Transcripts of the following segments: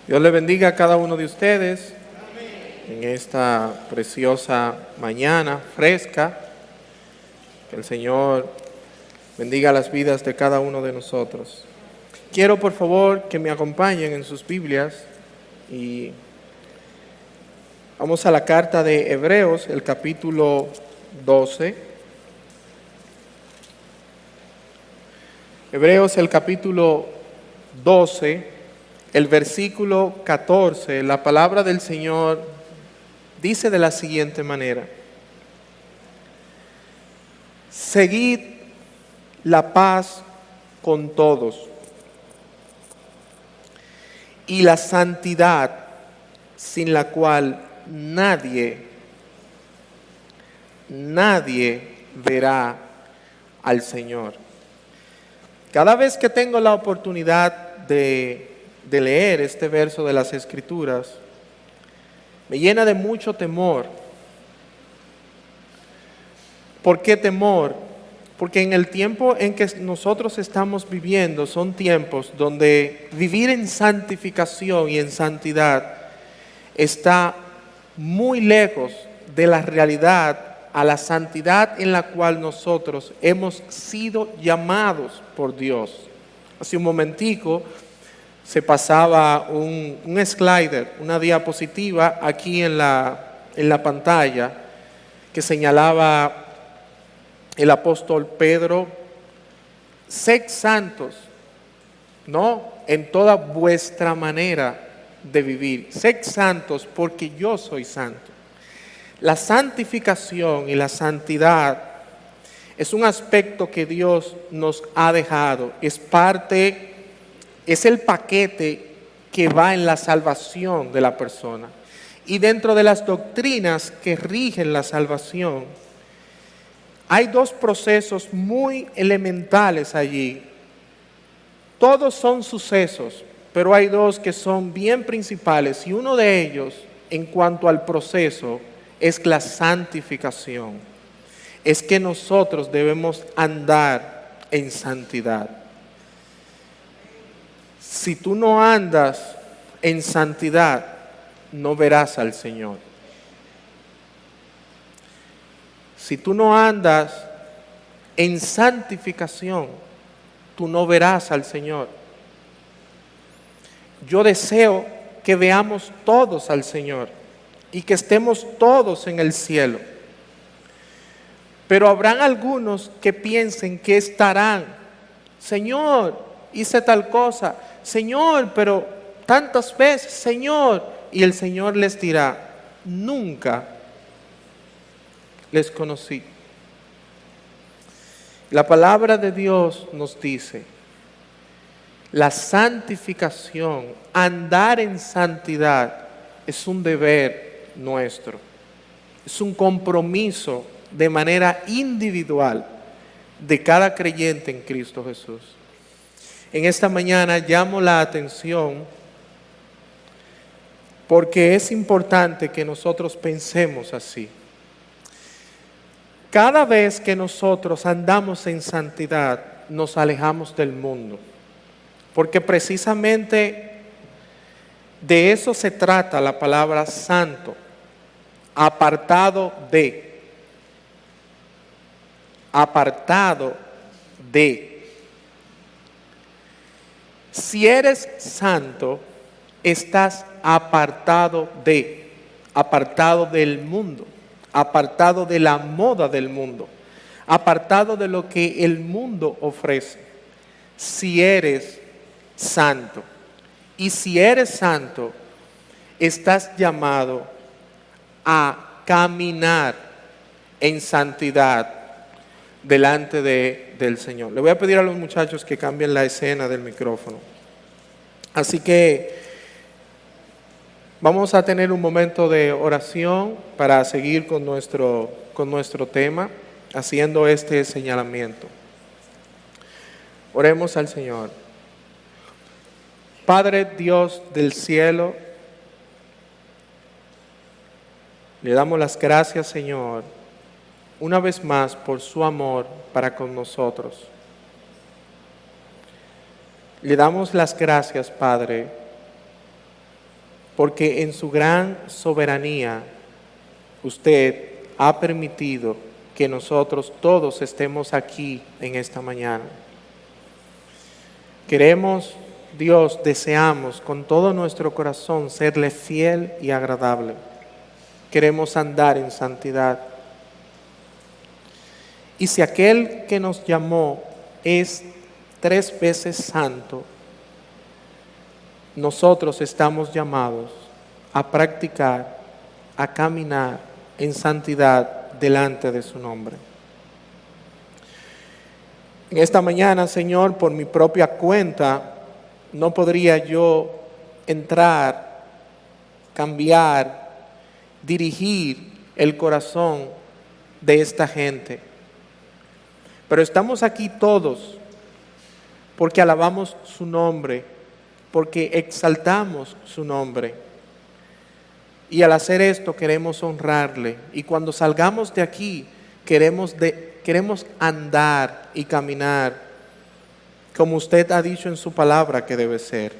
Dios le bendiga a cada uno de ustedes en esta preciosa mañana fresca. Que el Señor bendiga las vidas de cada uno de nosotros. Quiero por favor que me acompañen en sus Biblias y vamos a la carta de Hebreos, el capítulo 12. Hebreos, el capítulo 12, el versículo 14, la palabra del Señor dice de la siguiente manera: seguid la paz con todos y la santidad, sin la cual nadie verá al Señor. Cada vez que tengo la oportunidad de leer este verso de las Escrituras, me llena de mucho temor. ¿Por qué temor? Porque en el tiempo en que nosotros estamos viviendo son tiempos donde vivir en santificación y en santidad está muy lejos de la realidad, a la santidad en la cual nosotros hemos sido llamados por Dios. Hace un momentico se pasaba un slider, una diapositiva aquí en la pantalla que señalaba el apóstol Pedro: sed santos, ¿no? En toda vuestra manera de vivir. Sed santos porque yo soy santo. La santificación y la santidad es un aspecto que Dios nos ha dejado. Es el paquete que va en la salvación de la persona. Y dentro de las doctrinas que rigen la salvación, hay dos procesos muy elementales allí. Todos son sucesos, pero hay dos que son bien principales, y uno de ellos, en cuanto al proceso, es la santificación. Es que nosotros debemos andar en santidad. Si tú no andas en santidad, no verás al Señor. Si tú no andas en santificación, tú no verás al Señor. Yo deseo que veamos todos al Señor y que estemos todos en el cielo. Pero habrán algunos que piensen que estarán: Señor, hice tal cosa, Señor, pero tantas veces, Señor. Y el Señor les dirá: nunca les conocí. La palabra de Dios nos dice: la santificación, andar en santidad, es un deber nuestro. Es un compromiso de manera individual de cada creyente en Cristo Jesús. En esta mañana llamo la atención porque es importante que nosotros pensemos así. Cada vez que nosotros andamos en santidad, nos alejamos del mundo, porque precisamente de eso se trata la palabra santo: apartado de. Si eres santo, estás apartado del mundo, apartado de la moda del mundo, apartado de lo que el mundo ofrece. Si eres santo, y si eres santo, estás llamado a caminar en santidad delante del Señor. Le voy a pedir a los muchachos que cambien la escena del micrófono. Así que vamos a tener un momento de oración para seguir con nuestro tema, haciendo este señalamiento. Oremos al Señor. Padre Dios del cielo, le damos las gracias, Señor, una vez más por su amor para con nosotros. Le damos las gracias, Padre, porque en su gran soberanía usted ha permitido que nosotros todos estemos aquí en esta mañana. Queremos, Dios, deseamos con todo nuestro corazón serle fiel y agradable. Queremos andar en santidad. Y si aquel que nos llamó es 3 veces santo, nosotros estamos llamados a practicar, a caminar en santidad delante de su nombre. En esta mañana, Señor, por mi propia cuenta, no podría yo entrar, cambiar, dirigir el corazón de esta gente. Pero estamos aquí todos porque alabamos su nombre, porque exaltamos su nombre. Y al hacer esto queremos honrarle. Y cuando salgamos de aquí queremos andar y caminar como usted ha dicho en su palabra que debe ser.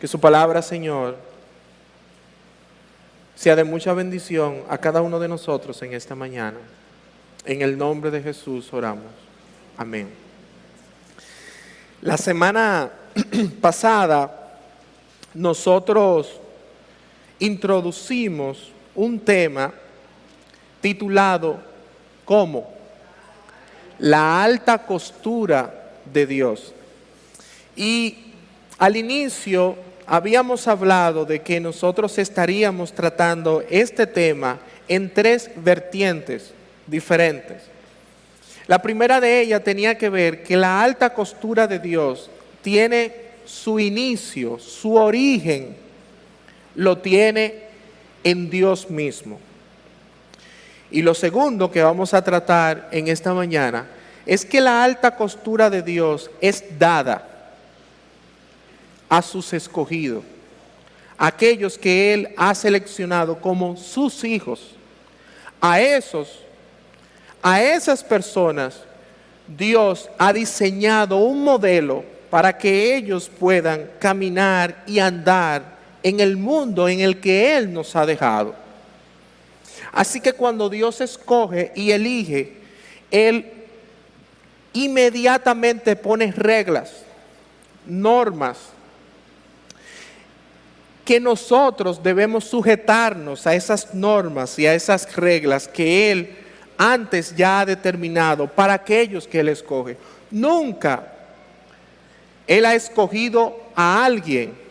Que su palabra, Señor, sea de mucha bendición a cada uno de nosotros en esta mañana. En el nombre de Jesús oramos. Amén. La semana pasada nosotros introducimos un tema titulado como la alta costura de Dios. Y al inicio habíamos hablado de que nosotros estaríamos tratando este tema en 3 vertientes diferentes. La primera de ellas tenía que ver que la alta costura de Dios tiene su inicio, su origen, lo tiene en Dios mismo. Y lo segundo que vamos a tratar en esta mañana es que la alta costura de Dios es dada a sus escogidos, aquellos que Él ha seleccionado como sus hijos. A esas personas Dios ha diseñado un modelo para que ellos puedan caminar y andar en el mundo en el que Él nos ha dejado. Así que cuando Dios escoge y elige, Él inmediatamente pone reglas, normas, que nosotros debemos sujetarnos a esas normas y a esas reglas que Él antes ya ha determinado para aquellos que Él escoge. Nunca Él ha escogido a alguien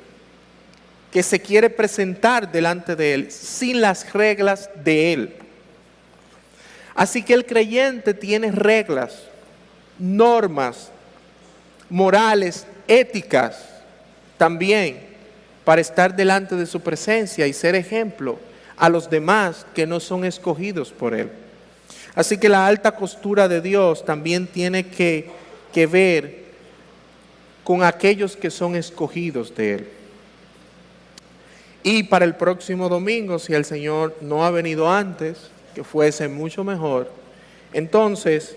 que se quiere presentar delante de Él sin las reglas de Él. Así que el creyente tiene reglas, normas, morales, éticas también para estar delante de su presencia y ser ejemplo a los demás que no son escogidos por Él. Así que la alta costura de Dios también tiene que ver con aquellos que son escogidos de Él. Y para el próximo domingo, si el Señor no ha venido antes, que fuese mucho mejor, entonces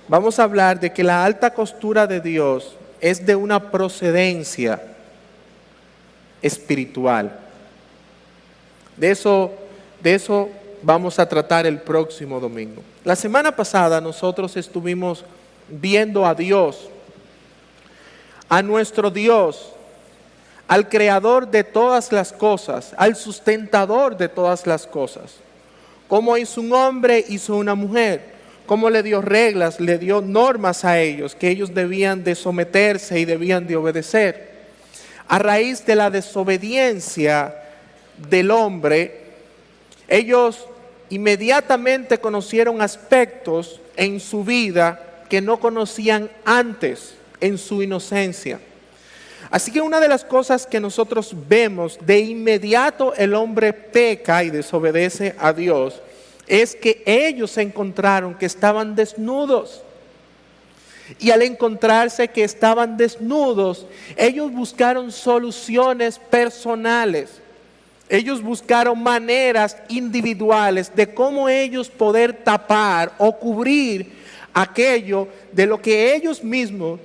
vamos a hablar de que la alta costura de Dios es de una procedencia espiritual. De eso vamos a tratar el próximo domingo. La semana pasada nosotros estuvimos viendo a Dios, a nuestro Dios, al creador de todas las cosas, al sustentador de todas las cosas. Cómo hizo un hombre, hizo una mujer. Cómo le dio reglas, le dio normas a ellos, que ellos debían de someterse y debían de obedecer. A raíz de la desobediencia del hombre, ellos inmediatamente conocieron aspectos en su vida que no conocían antes en su inocencia. Así que una de las cosas que nosotros vemos, de inmediato el hombre peca y desobedece a Dios, es que ellos se encontraron que estaban desnudos. Y al encontrarse que estaban desnudos, ellos buscaron soluciones personales. Ellos buscaron maneras individuales de cómo ellos poder tapar o cubrir aquello de lo que ellos mismos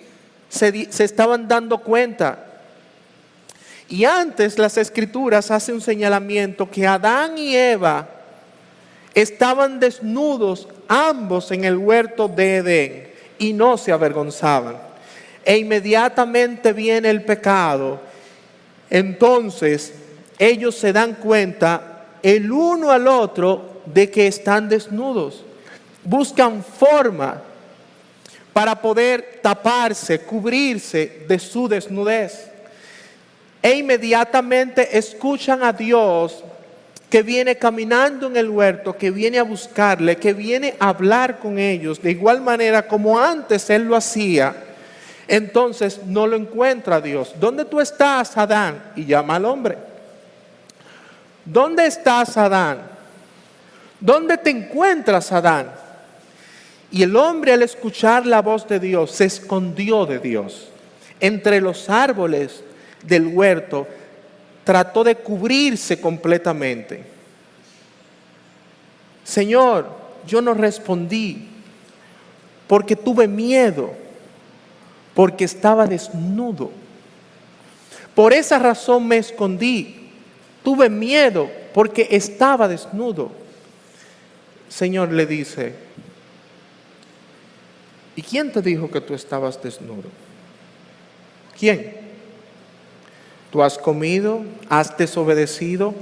se estaban dando cuenta. Y antes las Escrituras hacen un señalamiento que Adán y Eva estaban desnudos ambos en el huerto de Edén y no se avergonzaban. E inmediatamente viene el pecado. Entonces ellos se dan cuenta el uno al otro de que están desnudos. Buscan forma para poder taparse, cubrirse de su desnudez. E inmediatamente escuchan a Dios que viene caminando en el huerto, que viene a buscarle, que viene a hablar con ellos, de igual manera como antes Él lo hacía. Entonces no lo encuentra Dios. ¿Dónde tú estás, Adán? Y llama al hombre. ¿Dónde estás, Adán? ¿Dónde te encuentras, Adán? Y el hombre, al escuchar la voz de Dios, se escondió de Dios entre los árboles del huerto. Trató de cubrirse completamente. Señor, yo no respondí porque tuve miedo, porque estaba desnudo. Por esa razón me escondí. Tuve miedo porque estaba desnudo. Señor le dice, ¿y quién te dijo que tú estabas desnudo? ¿Quién? ¿Tú has comido? ¿Has desobedecido?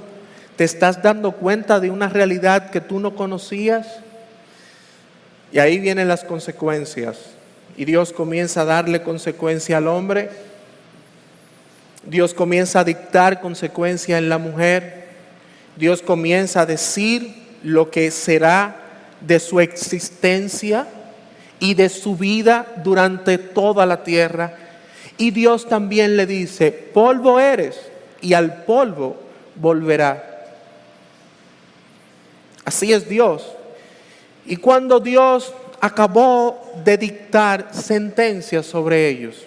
¿Te estás dando cuenta de una realidad que tú no conocías? Y ahí vienen las consecuencias. Y Dios comienza a darle consecuencia al hombre. Dios comienza a dictar consecuencia en la mujer. Dios comienza a decir lo que será de su existencia y de su vida durante toda la tierra. Y Dios también le dice, polvo eres y al polvo volverá. Así es Dios. Y cuando Dios acabó de dictar sentencias sobre ellos,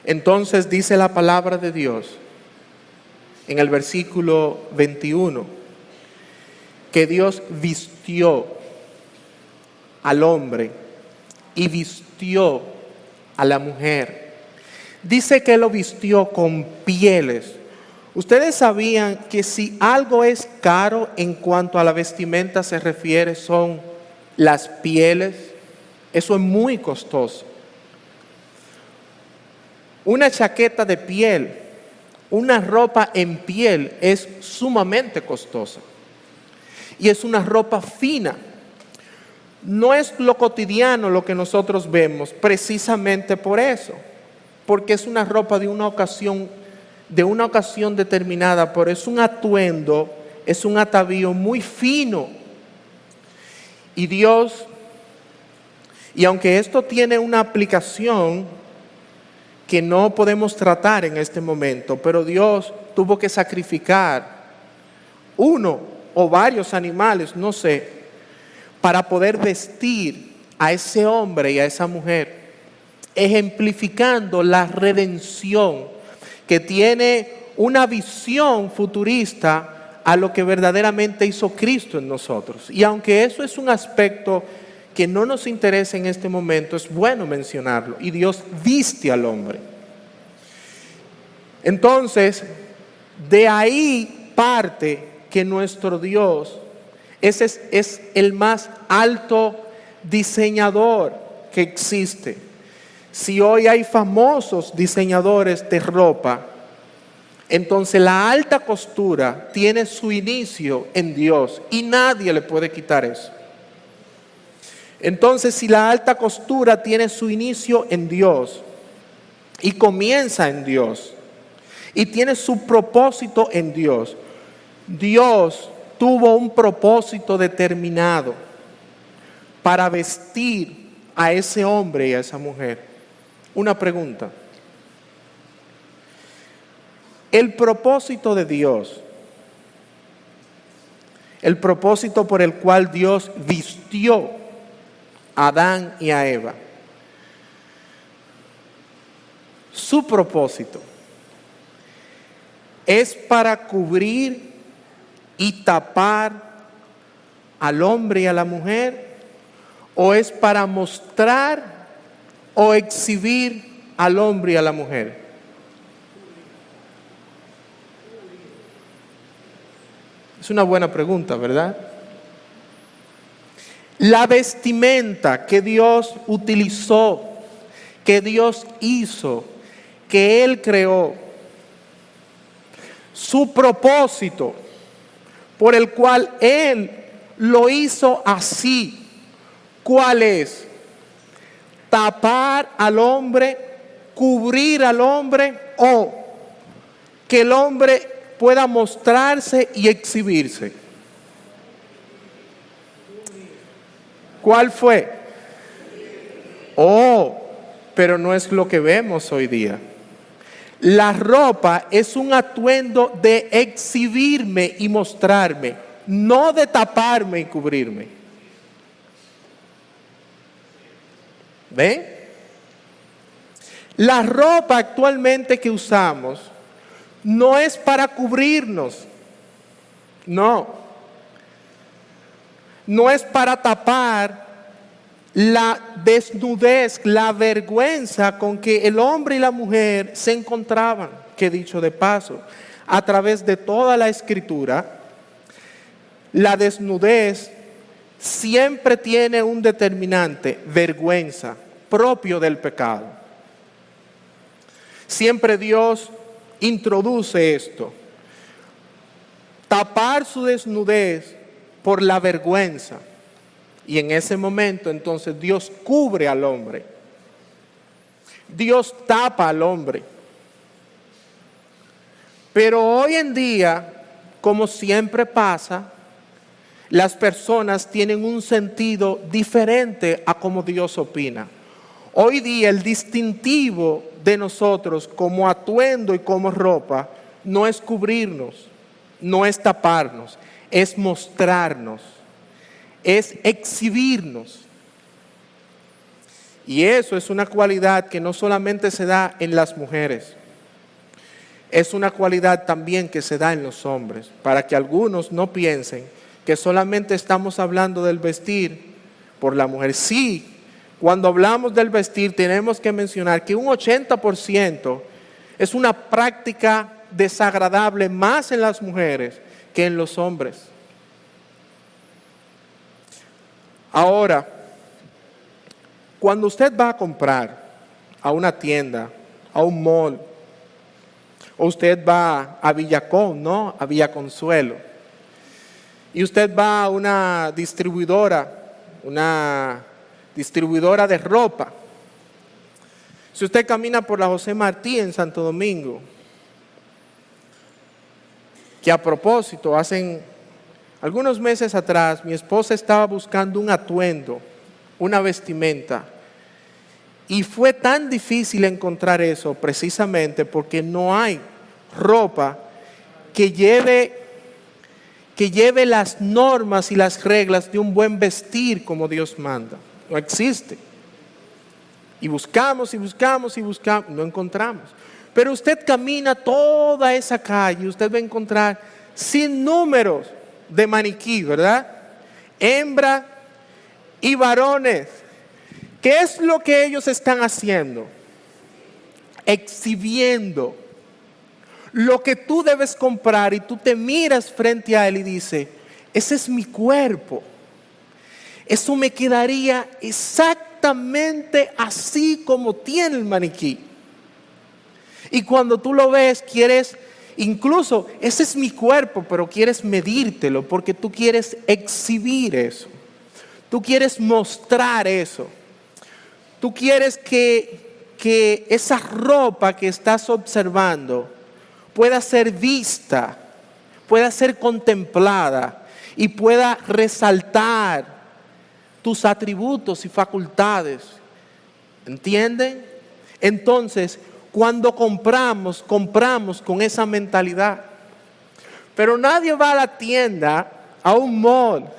entonces dice la palabra de Dios en el versículo 21, que Dios vistió al hombre y vistió a la mujer. Dice que lo vistió con pieles. Ustedes sabían que si algo es caro en cuanto a la vestimenta se refiere, son las pieles. Eso es muy costoso. Una chaqueta de piel, una ropa en piel es sumamente costosa. Y es una ropa fina. No es lo cotidiano lo que nosotros vemos, precisamente por eso. Porque es una ropa de una ocasión determinada, pero es un atuendo, es un atavío muy fino. Y Dios, y aunque esto tiene una aplicación que no podemos tratar en este momento, pero Dios tuvo que sacrificar uno o varios animales, no sé, para poder vestir a ese hombre y a esa mujer, ejemplificando la redención que tiene una visión futurista a lo que verdaderamente hizo Cristo en nosotros. Y aunque eso es un aspecto que no nos interesa en este momento, es bueno mencionarlo. Y Dios viste al hombre. Entonces, de ahí parte que nuestro Dios es el más alto diseñador que existe. Si hoy hay famosos diseñadores de ropa, entonces la alta costura tiene su inicio en Dios y nadie le puede quitar eso. Entonces, si la alta costura tiene su inicio en Dios y comienza en Dios y tiene su propósito en Dios, Dios tuvo un propósito determinado para vestir a ese hombre y a esa mujer. Una pregunta. El propósito de Dios, el propósito por el cual Dios vistió a Adán y a Eva, su propósito es para cubrir y tapar al hombre y a la mujer, o es para mostrar o exhibir al hombre y a la mujer. Es una buena pregunta, ¿verdad? La vestimenta que Dios utilizó, que Dios hizo, que Él creó, su propósito por el cual Él lo hizo así, ¿cuál es? Tapar al hombre, cubrir al hombre, o que el hombre pueda mostrarse y exhibirse. ¿Cuál fue? Pero no es lo que vemos hoy día. La ropa es un atuendo de exhibirme y mostrarme, no de taparme y cubrirme. ¿Ven? La ropa actualmente que usamos no es para cubrirnos, no es para tapar la desnudez, la vergüenza con que el hombre y la mujer se encontraban, que dicho de paso, a través de toda la Escritura, la desnudez siempre tiene un determinante, vergüenza, propio del pecado. Siempre Dios introduce esto, tapar su desnudez por la vergüenza. Y en ese momento entonces Dios cubre al hombre. Dios tapa al hombre. Pero hoy en día, como siempre pasa, las personas tienen un sentido diferente a como Dios opina. Hoy día el distintivo de nosotros como atuendo y como ropa no es cubrirnos, no es taparnos, es mostrarnos, es exhibirnos. Y eso es una cualidad que no solamente se da en las mujeres, es una cualidad también que se da en los hombres, para que algunos no piensen que solamente estamos hablando del vestir por la mujer. Sí, cuando hablamos del vestir tenemos que mencionar que un 80% es una práctica desagradable más en las mujeres que en los hombres. Ahora, cuando usted va a comprar a una tienda, a un mall, o usted va a Villacón, ¿no? A Villa Consuelo, y usted va a una distribuidora de ropa. Si usted camina por la José Martí en Santo Domingo, que a propósito, algunos meses atrás, mi esposa estaba buscando un atuendo, una vestimenta, y fue tan difícil encontrar eso precisamente porque no hay ropa que lleve las normas y las reglas de un buen vestir como Dios manda. No existe. Y buscamos, no encontramos. Pero usted camina toda esa calle, usted va a encontrar sin números de maniquí, ¿verdad? Hembra y varones. ¿Qué es lo que ellos están haciendo? Exhibiendo lo que tú debes comprar, y tú te miras frente a él y dices, ese es mi cuerpo. Eso me quedaría exactamente así como tiene el maniquí. Y cuando tú lo ves, quieres, incluso, ese es mi cuerpo, pero quieres medírtelo porque tú quieres exhibir eso. Tú quieres mostrar eso. Tú quieres que esa ropa que estás observando pueda ser vista, pueda ser contemplada y pueda resaltar tus atributos y facultades. ¿Entienden? Entonces, cuando compramos con esa mentalidad. Pero nadie va a la tienda, a un mall,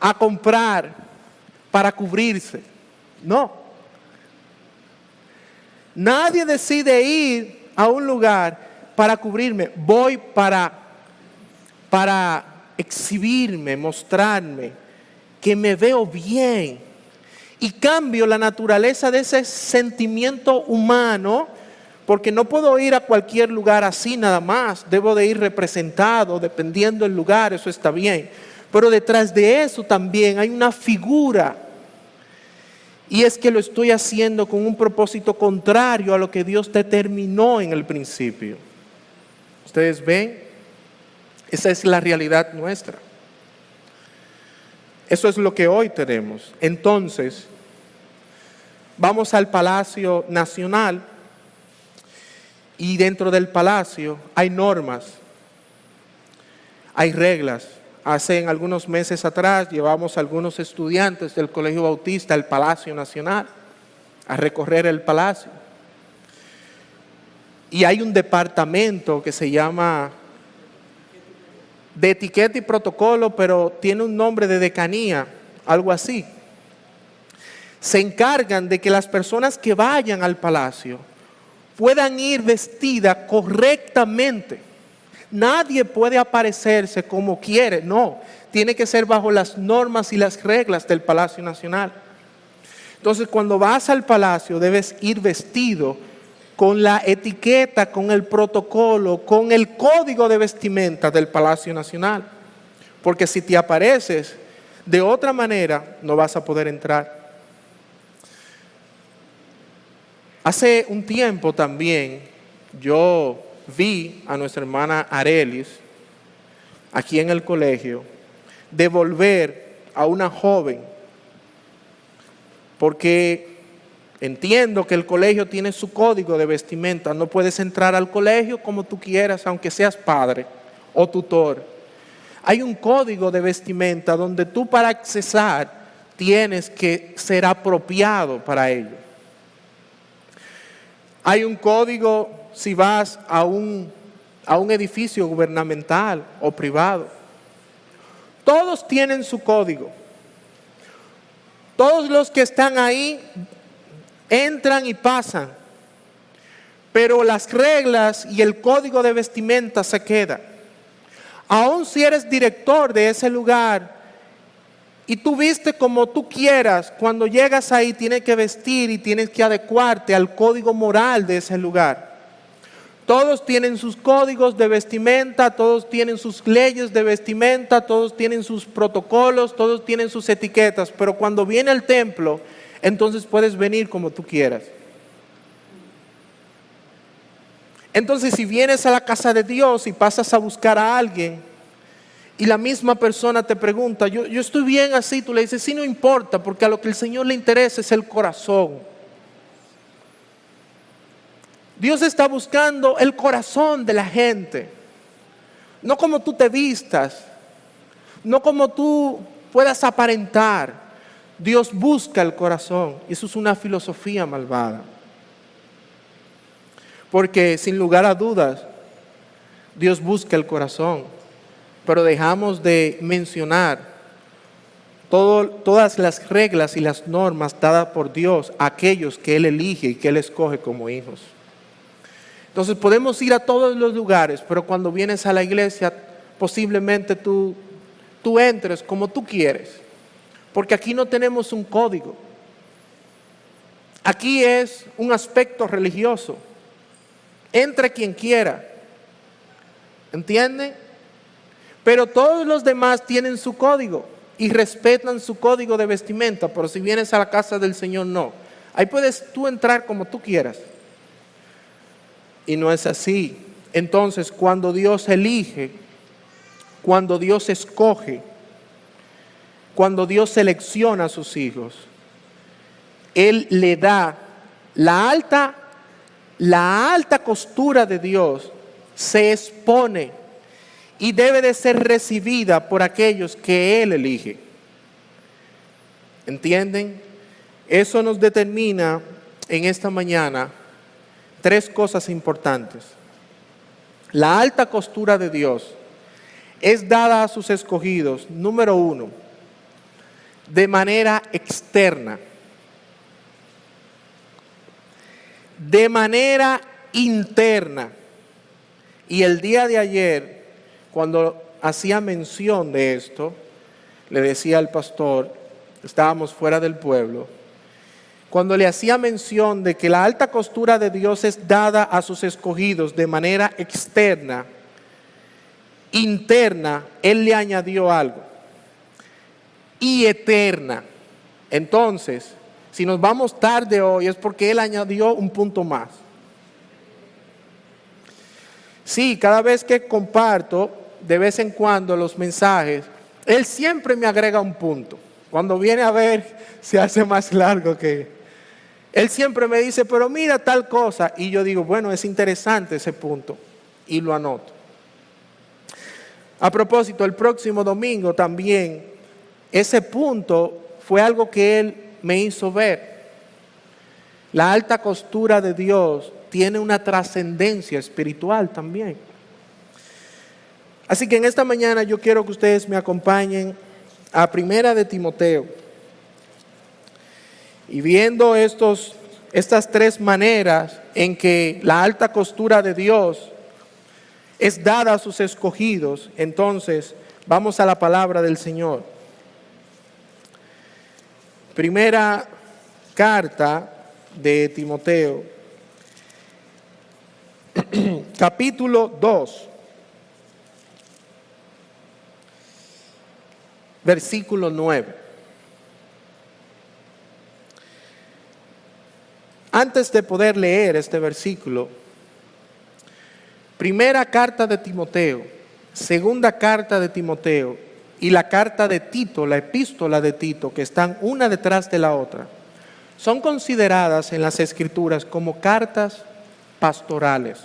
a comprar para cubrirse. No. Nadie decide ir a un lugar para cubrirme. Voy para exhibirme, mostrarme, que me veo bien. Y cambio la naturaleza de ese sentimiento humano Porque no puedo ir a cualquier lugar así nada más. Debo de ir representado, dependiendo del lugar, eso está bien. Pero detrás de eso también hay una figura. Y es que lo estoy haciendo con un propósito contrario a lo que Dios determinó en el principio. ¿Ustedes ven? Esa es la realidad nuestra. Eso es lo que hoy tenemos. Entonces, vamos al Palacio Nacional. Y dentro del palacio hay normas, hay reglas. Hace algunos meses atrás llevamos a algunos estudiantes del Colegio Bautista al Palacio Nacional a recorrer el palacio. Y hay un departamento que se llama de etiqueta y protocolo, pero tiene un nombre de decanía, algo así. Se encargan de que las personas que vayan al palacio puedan ir vestidas correctamente. Nadie puede aparecerse como quiere, no. Tiene que ser bajo las normas y las reglas del Palacio Nacional. Entonces, cuando vas al palacio, debes ir vestido con la etiqueta, con el protocolo, con el código de vestimenta del Palacio Nacional. Porque si te apareces de otra manera, no vas a poder entrar. Hace un tiempo también yo vi a nuestra hermana Arelis aquí en el colegio devolver a una joven, porque entiendo que el colegio tiene su código de vestimenta. No puedes entrar al colegio como tú quieras, aunque seas padre o tutor. Hay un código de vestimenta donde tú, para accesar, tienes que ser apropiado para ello. Hay un código si vas a un edificio gubernamental o privado. Todos tienen su código. Todos los que están ahí entran y pasan. Pero las reglas y el código de vestimenta se quedan. Aun si eres director de ese lugar y tú viste como tú quieras, cuando llegas ahí tienes que vestir y tienes que adecuarte al código moral de ese lugar. Todos tienen sus códigos de vestimenta, todos tienen sus leyes de vestimenta, todos tienen sus protocolos, todos tienen sus etiquetas, pero cuando viene al templo, entonces puedes venir como tú quieras. Entonces, si vienes a la casa de Dios y pasas a buscar a alguien, y la misma persona te pregunta, yo estoy bien así, tú le dices, sí, no importa, porque a lo que el Señor le interesa es el corazón. Dios está buscando el corazón de la gente, no como tú te vistas, no como tú puedas aparentar. Dios busca el corazón, y eso es una filosofía malvada. Porque sin lugar a dudas, Dios busca el corazón. Pero dejamos de mencionar todas las reglas y las normas dadas por Dios a aquellos que Él elige y que Él escoge como hijos. Entonces podemos ir a todos los lugares, pero cuando vienes a la iglesia, posiblemente tú entres como tú quieres. Porque aquí no tenemos un código. Aquí es un aspecto religioso. Entre quien quiera. ¿Entienden? Pero todos los demás tienen su código y respetan su código de vestimenta. Pero si vienes a la casa del Señor, no. Ahí puedes tú entrar como tú quieras. Y no es así. Entonces, cuando Dios elige, cuando Dios escoge, cuando Dios selecciona a sus hijos, Él le da la alta costura de Dios, se expone y debe de ser recibida por aquellos que Él elige. ¿Entienden? Eso nos determina en esta mañana 3 cosas importantes. La alta costura de Dios es dada a sus escogidos, número 1, de manera externa, de manera interna. Y el día de ayer, cuando hacía mención de esto, le decía al pastor, estábamos fuera del pueblo, cuando le hacía mención de que la alta costura de Dios es dada a sus escogidos de manera externa, interna, Él le añadió algo. Y eterna. Entonces, si nos vamos tarde hoy es porque Él añadió un punto más. Sí, cada vez que comparto, de vez en cuando, los mensajes, Él siempre me agrega un punto. Cuando viene a ver, se hace más largo que... Él siempre me dice, pero mira tal cosa. Y yo digo, bueno, es interesante ese punto. Y lo anoto. A propósito, el próximo domingo también, ese punto fue algo que Él me hizo ver. La alta costura de Dios tiene una trascendencia espiritual también. Así que en esta mañana yo quiero que ustedes me acompañen a Primera de Timoteo. Y viendo estas tres maneras en que la alta costura de Dios es dada a sus escogidos, entonces vamos a la palabra del Señor. Primera carta de Timoteo, capítulo 2, versículo 9. Antes de poder leer este versículo, primera carta de Timoteo, segunda carta de Timoteo y la carta de Tito, la epístola de Tito, que están una detrás de la otra, son consideradas en las Escrituras como cartas pastorales.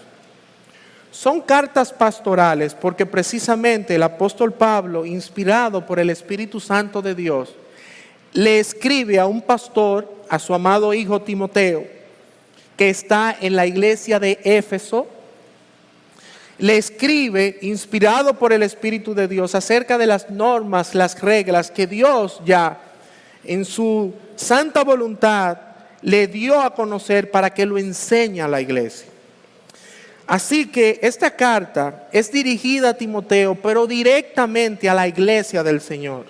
Son cartas pastorales porque precisamente el apóstol Pablo, inspirado por el Espíritu Santo de Dios, le escribe a un pastor, a su amado hijo Timoteo, que está en la iglesia de Éfeso. Le escribe, inspirado por el Espíritu de Dios, acerca de las normas, las reglas que Dios ya en su santa voluntad le dio a conocer para que lo enseñe a la iglesia. Así que esta carta es dirigida a Timoteo, pero directamente a la iglesia del Señor,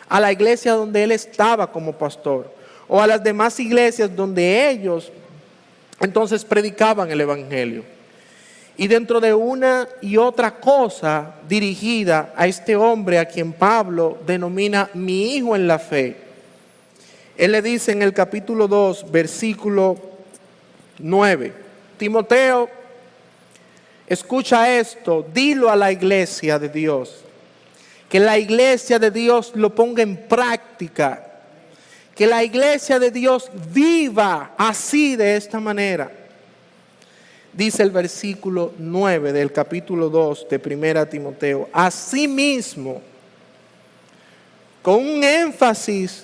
a la iglesia donde él estaba como pastor, o a las demás iglesias donde ellos entonces predicaban el evangelio. Y dentro de una y otra cosa dirigida a este hombre a quien Pablo denomina mi hijo en la fe. Él le dice en el capítulo 2, versículo 9, Timoteo, escucha esto, dilo a la iglesia de Dios, que la iglesia de Dios lo ponga en práctica, que la iglesia de Dios viva así, de esta manera. Dice el versículo 9 del capítulo 2 de 1 Timoteo, asimismo, con un énfasis,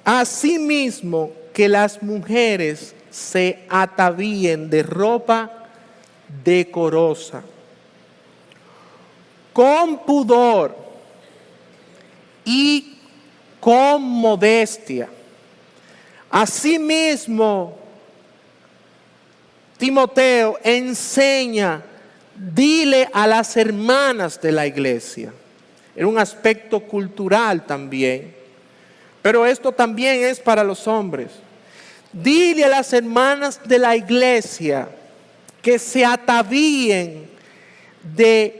asimismo que las mujeres se atavíen de ropa decorosa, con pudor y con modestia. Asimismo, Timoteo, enseña, dile a las hermanas de la iglesia. Era un aspecto cultural también, pero esto también es para los hombres. Dile a las hermanas de la iglesia que se atavíen de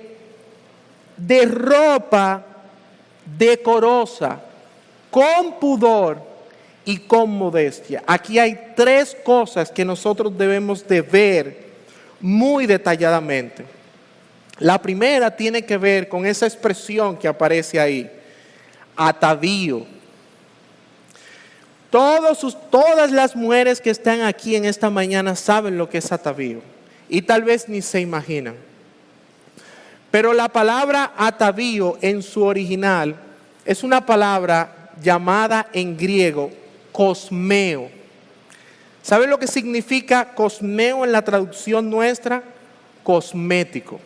ropa decorosa, con pudor y con modestia. Aquí hay tres cosas que nosotros debemos de ver muy detalladamente. La primera tiene que ver con esa expresión que aparece ahí, atavío. Todas las mujeres que están aquí en esta mañana saben lo que es atavío y tal vez ni se imaginan. Pero la palabra atavío en su original es una palabra llamada en griego cosmeo. ¿Saben lo que significa cosmeo en la traducción nuestra? Cosmético.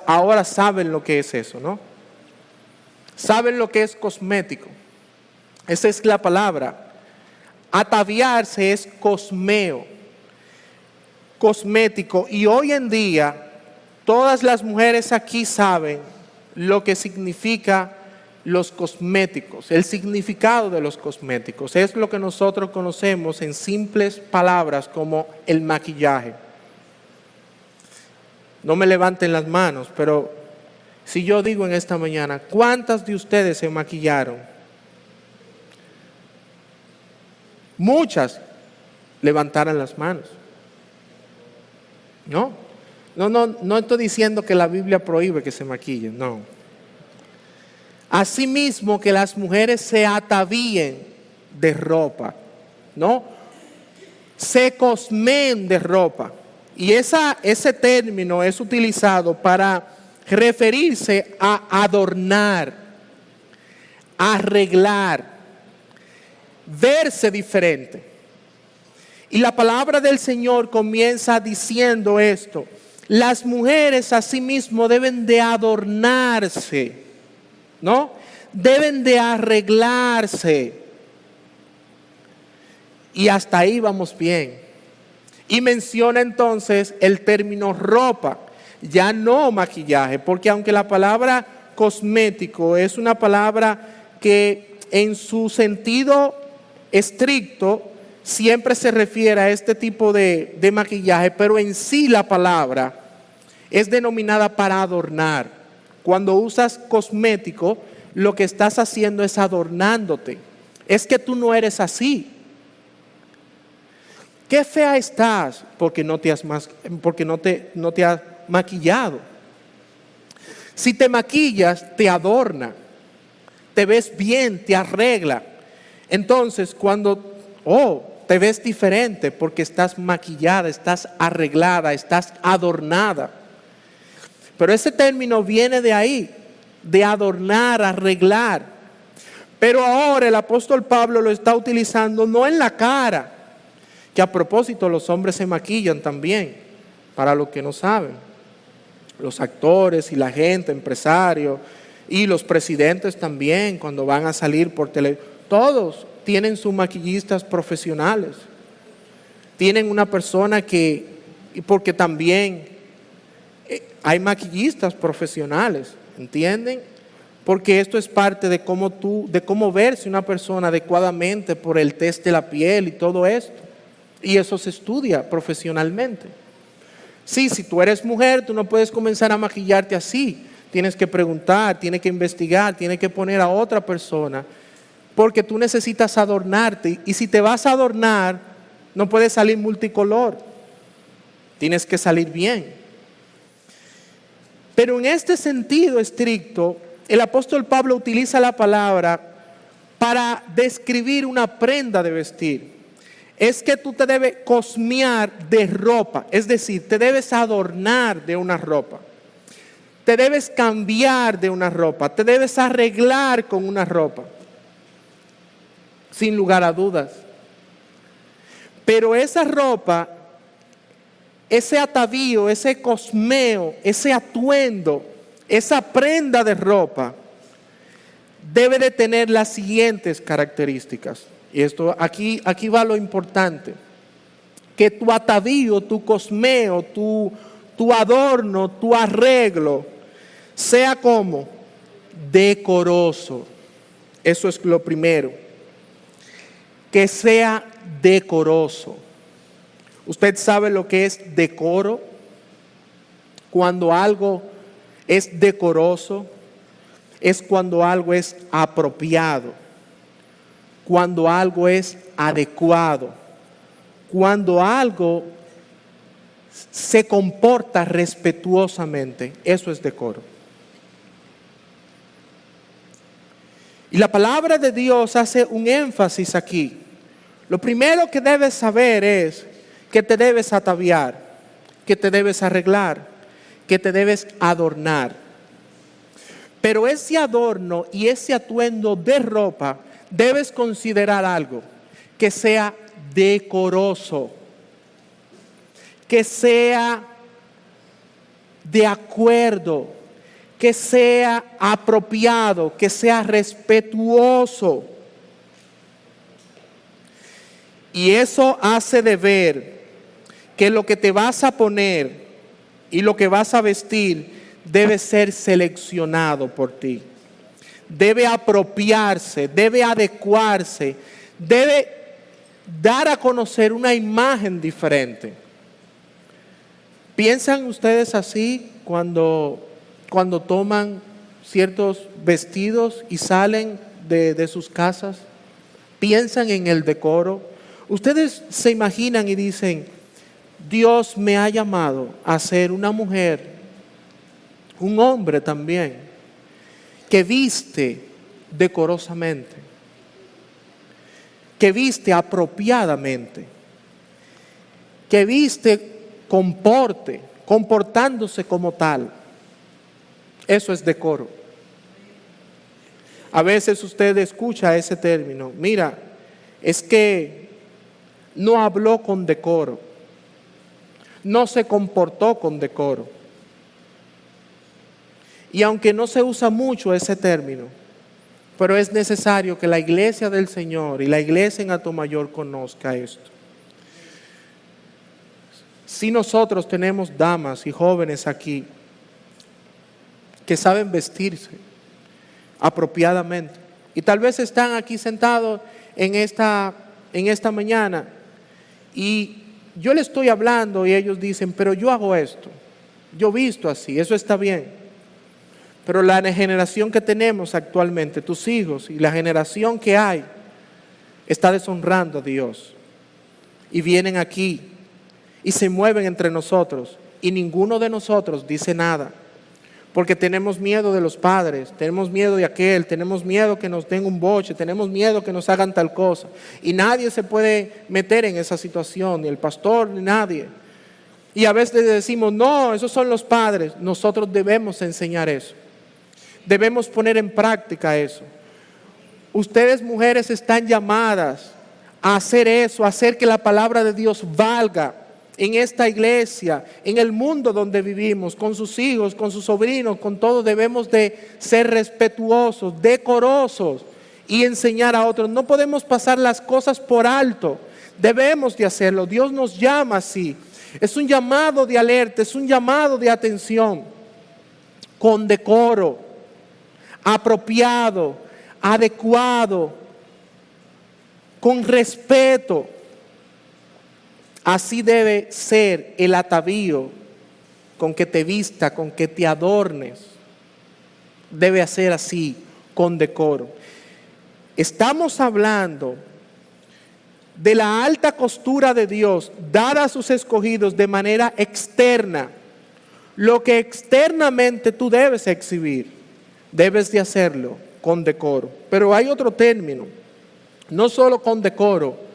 Ahora saben lo que es eso, ¿no? Saben lo que es cosmético. Esa es la palabra. Ataviarse es cosmeo, cosmético. Y hoy en día todas las mujeres aquí saben lo que significa los cosméticos, el significado de los cosméticos. Es lo que nosotros conocemos en simples palabras como el maquillaje. No me levanten las manos, pero si yo digo en esta mañana, ¿cuántas de ustedes se maquillaron? Muchas levantaran las manos. No estoy diciendo que la Biblia prohíbe que se maquillen, no. Asimismo que las mujeres se atavíen de ropa, ¿no? Se cosmeen de ropa. Y ese término es utilizado para referirse a adornar, arreglar, verse diferente. Y la palabra del Señor comienza diciendo esto: las mujeres asimismo deben de adornarse, ¿no? Deben de arreglarse. Y hasta ahí vamos bien. Y menciona entonces el término ropa, ya no maquillaje, porque aunque la palabra cosmético es una palabra que en su sentido estricto siempre se refiere a este tipo de maquillaje, pero en sí la palabra es denominada para adornar. Cuando usas cosmético, lo que estás haciendo es adornándote. Es que tú no eres así. Qué fea estás porque no te has maquillado. Si te maquillas, te adorna, te ves bien, te arregla. Entonces, cuando te ves diferente porque estás maquillada, estás arreglada, estás adornada. Pero ese término viene de ahí, de adornar, arreglar. Pero ahora el apóstol Pablo lo está utilizando no en la cara, que a propósito los hombres se maquillan también, para los que no saben. Los actores y la gente, empresarios y los presidentes también, cuando van a salir por televisión, todos tienen sus maquillistas profesionales. Tienen una persona porque también hay maquillistas profesionales, ¿entienden? Porque esto es parte de cómo verse una persona adecuadamente por el test de la piel y todo esto. Y eso se estudia profesionalmente. Sí, si tú eres mujer, tú no puedes comenzar a maquillarte así. Tienes que preguntar, tienes que investigar, tienes que poner a otra persona, porque tú necesitas adornarte. Y si te vas a adornar, no puedes salir multicolor. Tienes que salir bien. Pero en este sentido estricto, el apóstol Pablo utiliza la palabra para describir una prenda de vestir. Es que tú te debes cosmear de ropa, es decir, te debes adornar de una ropa. Te debes cambiar de una ropa, te debes arreglar con una ropa. Sin lugar a dudas. Pero esa ropa, ese atavío, ese cosmeo, ese atuendo, esa prenda de ropa, debe de tener las siguientes características. Y esto aquí va lo importante. Que tu atavío, tu cosmeo, tu adorno, tu arreglo, sea como decoroso. Eso es lo primero. Que sea decoroso. ¿Usted sabe lo que es decoro? Cuando algo es decoroso, es cuando algo es apropiado, cuando algo es adecuado, cuando algo se comporta respetuosamente. Eso es decoro. Y la palabra de Dios hace un énfasis aquí. Lo primero que debes saber es que te debes ataviar, que te debes arreglar, que te debes adornar. Pero ese adorno y ese atuendo de ropa, debes considerar algo, que sea decoroso, que sea de acuerdo, que sea apropiado, que sea respetuoso. Y eso hace de ver que lo que te vas a poner y lo que vas a vestir debe ser seleccionado por ti. debe apropiarse, debe adecuarse, debe dar a conocer una imagen diferente. ¿Piensan ustedes así cuando toman ciertos vestidos y salen de sus casas? ¿Piensan en el decoro? Ustedes se imaginan y dicen, Dios me ha llamado a ser una mujer, un hombre también, que viste decorosamente, que viste apropiadamente, que viste comportándose como tal. Eso es decoro. A veces usted escucha ese término, mira, es que no habló con decoro, no se comportó con decoro. Y aunque no se usa mucho ese término, pero es necesario que la iglesia del Señor y la iglesia en Atomayor conozca esto. Si nosotros tenemos damas y jóvenes aquí que saben vestirse apropiadamente, y tal vez están aquí sentados en esta mañana, y yo les estoy hablando y ellos dicen, pero yo hago esto, yo visto así, eso está bien. Pero la generación que tenemos actualmente, tus hijos y la generación que hay, está deshonrando a Dios. Y vienen aquí y se mueven entre nosotros y ninguno de nosotros dice nada. Porque tenemos miedo de los padres, tenemos miedo de aquel, tenemos miedo que nos den un boche, tenemos miedo que nos hagan tal cosa. Y nadie se puede meter en esa situación, ni el pastor, ni nadie. Y a veces decimos, no, esos son los padres. Nosotros debemos enseñar eso. Debemos poner en práctica eso. Ustedes, mujeres, están llamadas a hacer eso, a hacer que la palabra de Dios valga en esta iglesia, en el mundo donde vivimos, con sus hijos, con sus sobrinos, con todos. Debemos de ser respetuosos, decorosos y enseñar a otros. No podemos pasar las cosas por alto. Debemos de hacerlo. Dios nos llama así. Es un llamado de alerta, es un llamado de atención, con decoro, apropiado, adecuado, con respeto. Así debe ser el atavío con que te vista, con que te adornes. Debe ser así, con decoro. Estamos hablando de la alta costura de Dios dada a sus escogidos de manera externa. Lo que externamente tú debes exhibir, debes de hacerlo con decoro. Pero hay otro término, no solo con decoro.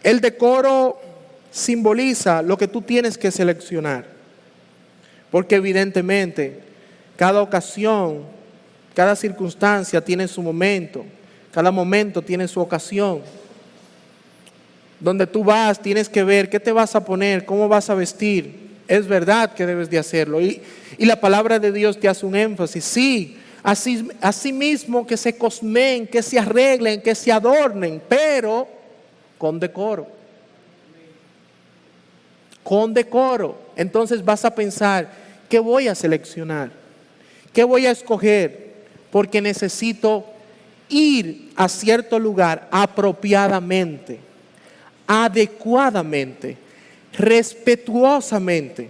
El decoro simboliza lo que tú tienes que seleccionar, porque evidentemente cada ocasión, cada circunstancia tiene su momento, cada momento tiene su ocasión. Donde tú vas tienes que ver qué te vas a poner, cómo vas a vestir. Es verdad que debes de hacerlo, y la palabra de Dios te hace un énfasis. Sí, así mismo que se cosmen, que se arreglen, que se adornen, pero con decoro. Con decoro. Entonces vas a pensar, ¿qué voy a seleccionar? ¿Qué voy a escoger? Porque necesito ir a cierto lugar apropiadamente, adecuadamente, respetuosamente,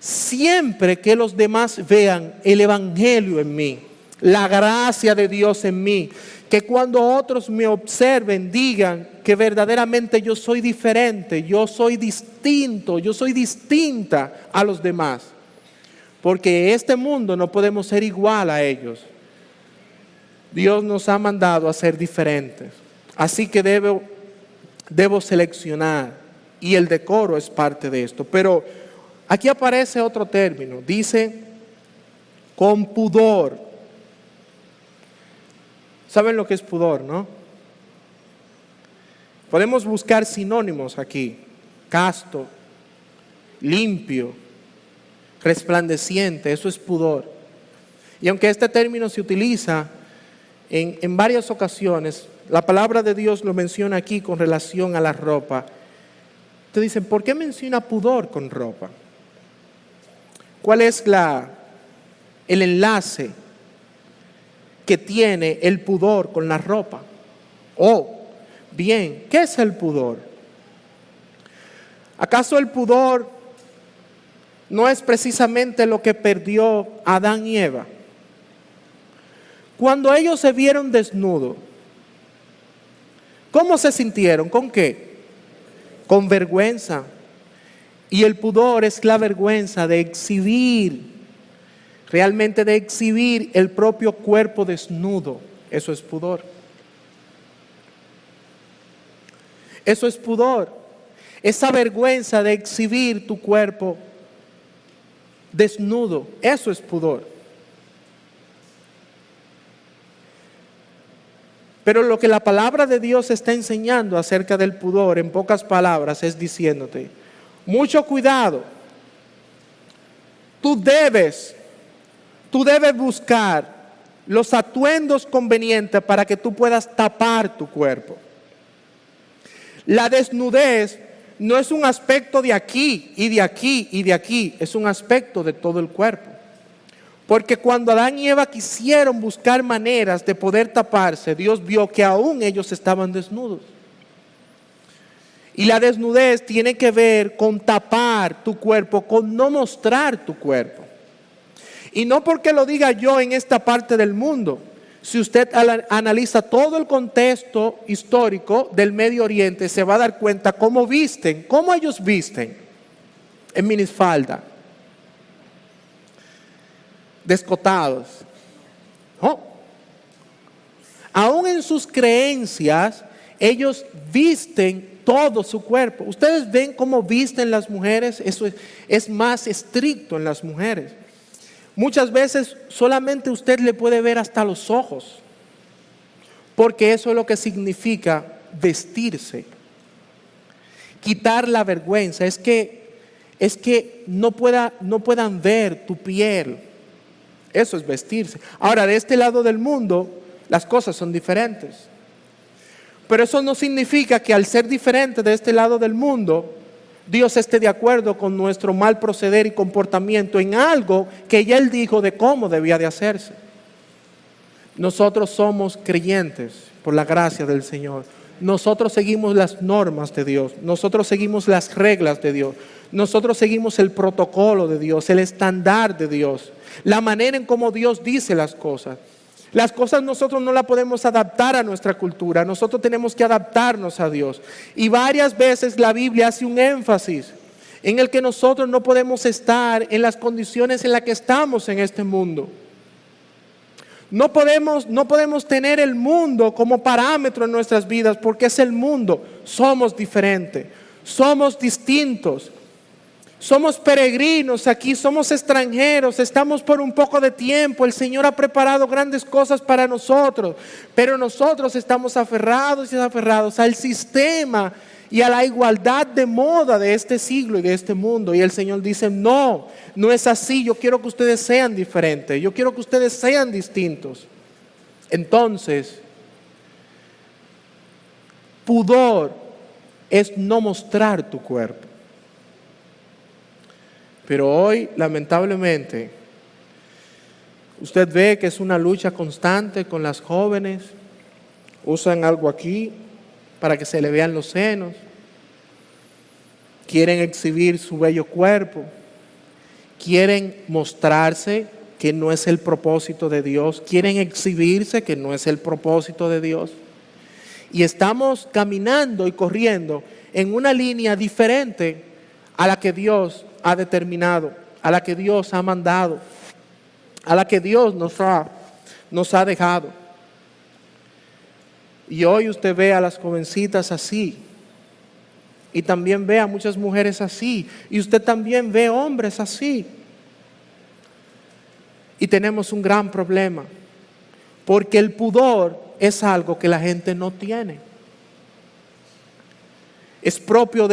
siempre que los demás vean el evangelio en mí, la gracia de Dios en mí, que cuando otros me observen digan que verdaderamente yo soy diferente, yo soy distinto, yo soy distinta a los demás, porque en este mundo no podemos ser igual a ellos. Dios nos ha mandado a ser diferentes, así que debo seleccionar, y el decoro es parte de esto. Pero aquí aparece otro término, dice con pudor. ¿Saben lo que es pudor, no? Podemos buscar sinónimos aquí: casto, limpio, resplandeciente. Eso es pudor. Y aunque este término se utiliza en varias ocasiones, la palabra de Dios lo menciona aquí con relación a la ropa. Te dicen, ¿por qué menciona pudor con ropa? ¿Cuál es el enlace? que tiene el pudor con la ropa. Bien, ¿qué es el pudor? ¿Acaso el pudor no es precisamente lo que perdió Adán y Eva? Cuando ellos se vieron desnudos, ¿cómo se sintieron? ¿Con qué? Con vergüenza. Y el pudor es la vergüenza de exhibir, realmente de exhibir el propio cuerpo desnudo. Eso es pudor. Eso es pudor. Esa vergüenza de exhibir tu cuerpo desnudo. Eso es pudor. Pero lo que la palabra de Dios está enseñando acerca del pudor, en pocas palabras, es diciéndote: mucho cuidado. Tú debes buscar los atuendos convenientes para que tú puedas tapar tu cuerpo. La desnudez no es un aspecto de aquí y de aquí y de aquí, es un aspecto de todo el cuerpo. Porque cuando Adán y Eva quisieron buscar maneras de poder taparse, Dios vio que aún ellos estaban desnudos. Y la desnudez tiene que ver con tapar tu cuerpo, con no mostrar tu cuerpo. Y no porque lo diga yo en esta parte del mundo. Si usted analiza todo el contexto histórico del Medio Oriente, se va a dar cuenta cómo visten, cómo ellos visten en minifalda, descotados. Aún en sus creencias, ellos visten todo su cuerpo. Ustedes ven cómo visten las mujeres. Eso es más estricto en las mujeres. Muchas veces solamente usted le puede ver hasta los ojos, porque eso es lo que significa vestirse. Quitar la vergüenza es que no puedan ver tu piel. Eso es vestirse. Ahora, de este lado del mundo, las cosas son diferentes. Pero eso no significa que al ser diferente de este lado del mundo, Dios esté de acuerdo con nuestro mal proceder y comportamiento en algo que ya Él dijo de cómo debía de hacerse. Nosotros somos creyentes por la gracia del Señor. Nosotros seguimos las normas de Dios. Nosotros seguimos las reglas de Dios. Nosotros seguimos el protocolo de Dios, el estándar de Dios, la manera en cómo Dios dice las cosas. Las cosas nosotros no las podemos adaptar a nuestra cultura, nosotros tenemos que adaptarnos a Dios. Y varias veces la Biblia hace un énfasis en el que nosotros no podemos estar en las condiciones en las que estamos en este mundo. No podemos tener el mundo como parámetro en nuestras vidas, porque es el mundo. Somos diferentes, somos distintos. Somos peregrinos aquí, somos extranjeros, estamos por un poco de tiempo. El Señor ha preparado grandes cosas para nosotros, pero nosotros estamos aferrados al sistema y a la igualdad de moda de este siglo y de este mundo. Y el Señor dice: no es así. Yo quiero que ustedes sean diferentes, yo quiero que ustedes sean distintos. Entonces, pudor es no mostrar tu cuerpo. Pero hoy, lamentablemente, usted ve que es una lucha constante con las jóvenes. Usan algo aquí para que se le vean los senos. Quieren exhibir su bello cuerpo. Quieren mostrarse, que no es el propósito de Dios. Quieren exhibirse, que no es el propósito de Dios. Y estamos caminando y corriendo en una línea diferente a la que Dios ha determinado, a la que Dios ha mandado, a la que Dios nos ha dejado. Y hoy usted ve a las jovencitas así, y también ve a muchas mujeres así, y usted también ve hombres así. Y tenemos un gran problema, porque el pudor es algo que la gente no tiene. Es propio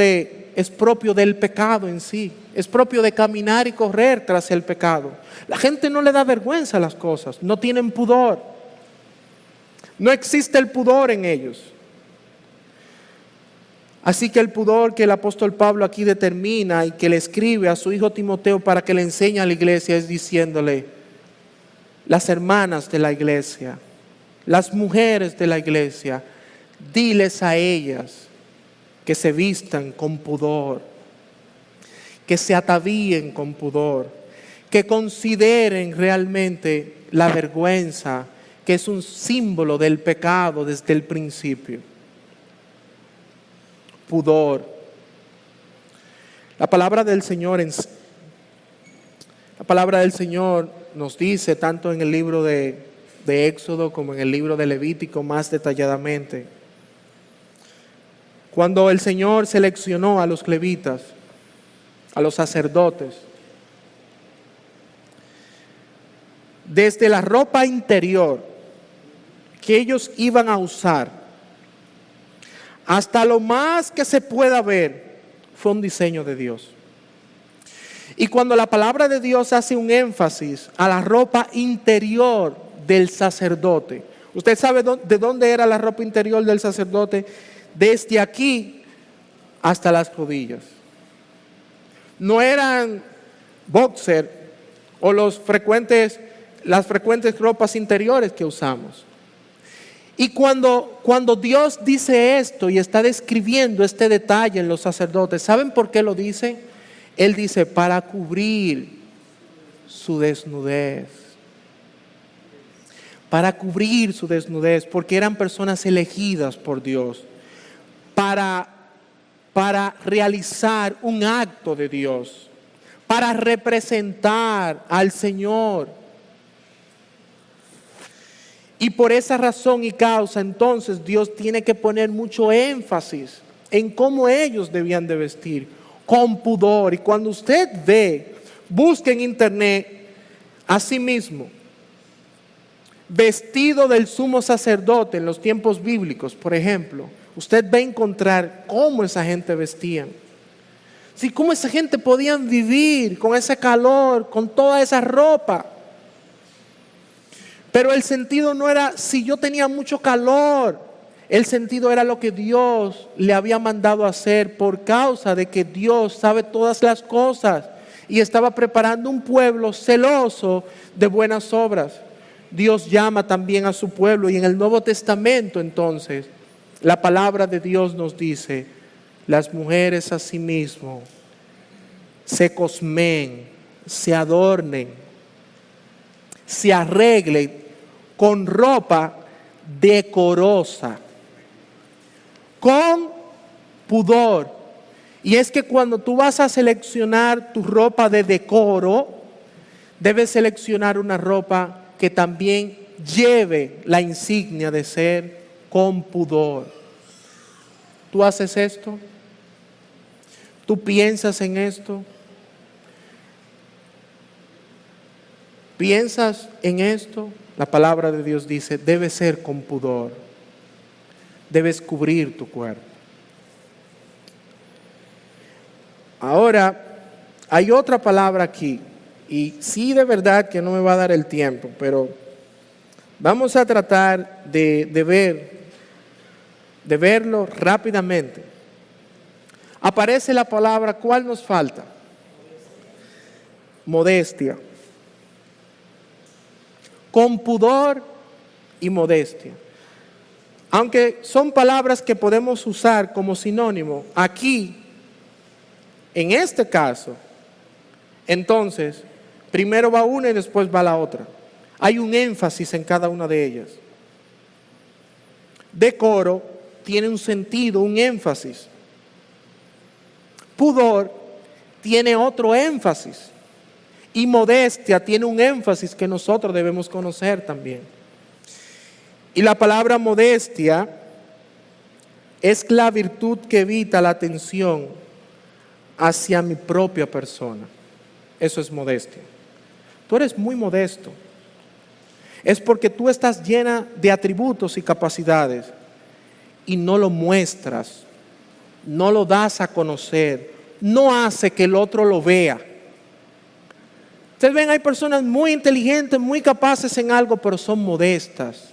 del pecado en sí. Es propio de caminar y correr tras el pecado. La gente no le da vergüenza a las cosas. No tienen pudor. No existe el pudor en ellos. Así que el pudor que el apóstol Pablo aquí determina y que le escribe a su hijo Timoteo para que le enseñe a la iglesia es diciéndole: las hermanas de la iglesia, las mujeres de la iglesia, diles a ellas que se vistan con pudor, que se atavíen con pudor, que consideren realmente la vergüenza, que es un símbolo del pecado desde el principio. Pudor. La palabra del Señor nos dice, tanto en el libro de Éxodo como en el libro de Levítico más detalladamente, cuando el Señor seleccionó a los levitas, a los sacerdotes, desde la ropa interior que ellos iban a usar hasta lo más que se pueda ver, fue un diseño de Dios. Y cuando la palabra de Dios hace un énfasis a la ropa interior del sacerdote, ¿usted sabe de dónde era la ropa interior del sacerdote? Desde aquí hasta las rodillas. No eran boxer o las frecuentes ropas interiores que usamos. Y cuando Dios dice esto y está describiendo este detalle en los sacerdotes, ¿saben por qué lo dice? Él dice, para cubrir su desnudez. Para cubrir su desnudez, porque eran personas elegidas por Dios para realizar un acto de Dios, para representar al Señor. Y por esa razón y causa, entonces, Dios tiene que poner mucho énfasis en cómo ellos debían de vestir, con pudor. Y cuando usted busque en internet, así mismo, vestido del sumo sacerdote en los tiempos bíblicos, por ejemplo, usted va a encontrar cómo esa gente vestían. Sí, cómo esa gente podían vivir con ese calor, con toda esa ropa. Pero el sentido no era si yo tenía mucho calor. El sentido era lo que Dios le había mandado hacer, por causa de que Dios sabe todas las cosas y estaba preparando un pueblo celoso de buenas obras. Dios llama también a su pueblo, y en el Nuevo Testamento entonces la palabra de Dios nos dice: las mujeres asimismo se cosmen, se adornen, se arreglen con ropa decorosa, con pudor. Y es que cuando tú vas a seleccionar tu ropa de decoro, debes seleccionar una ropa que también lleve la insignia de ser con pudor. ¿Tú haces esto? ¿Tú piensas en esto? ¿Piensas en esto? La palabra de Dios dice, debe ser con pudor. Debes cubrir tu cuerpo. Ahora, hay otra palabra aquí, y sí, de verdad que no me va a dar el tiempo, pero vamos a tratar de verlo rápidamente. Aparece la palabra, ¿cuál nos falta? Modestia. Con pudor y modestia. Aunque son palabras que podemos usar como sinónimo, aquí, en este caso, entonces, primero va una y después va la otra. Hay un énfasis en cada una de ellas. Decoro tiene un sentido, un énfasis. Pudor tiene otro énfasis. Y modestia tiene un énfasis que nosotros debemos conocer también. Y la palabra modestia es la virtud que evita la atención hacia mi propia persona. Eso es modestia. Tú eres muy modesto. Es porque tú estás llena de atributos y capacidades y no lo muestras, no lo das a conocer, no hace que el otro lo vea. Ustedes ven, hay personas muy inteligentes, muy capaces en algo, pero son modestas.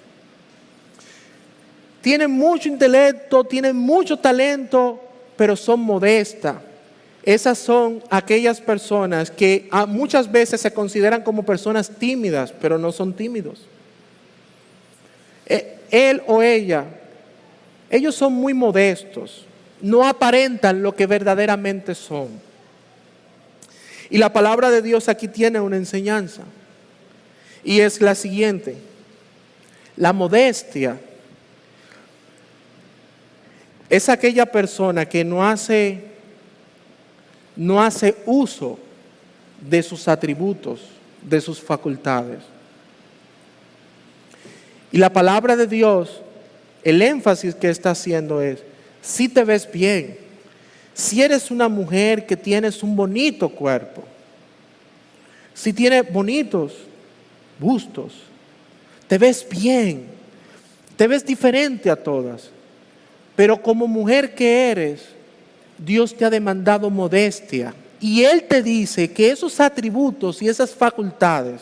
Tienen mucho intelecto, tienen mucho talento, pero son modestas. Esas son aquellas personas que muchas veces se consideran como personas tímidas, pero no son tímidos. Él o ella, ellos son muy modestos, no aparentan lo que verdaderamente son. Y la palabra de Dios aquí tiene una enseñanza, y es la siguiente: la modestia es aquella persona que no hace uso de sus atributos, de sus facultades. Y la palabra de Dios, el énfasis que está haciendo es: si te ves bien, si eres una mujer que tienes un bonito cuerpo, si tienes bonitos bustos, te ves bien, te ves diferente a todas, pero como mujer que eres, Dios te ha demandado modestia, y Él te dice que esos atributos y esas facultades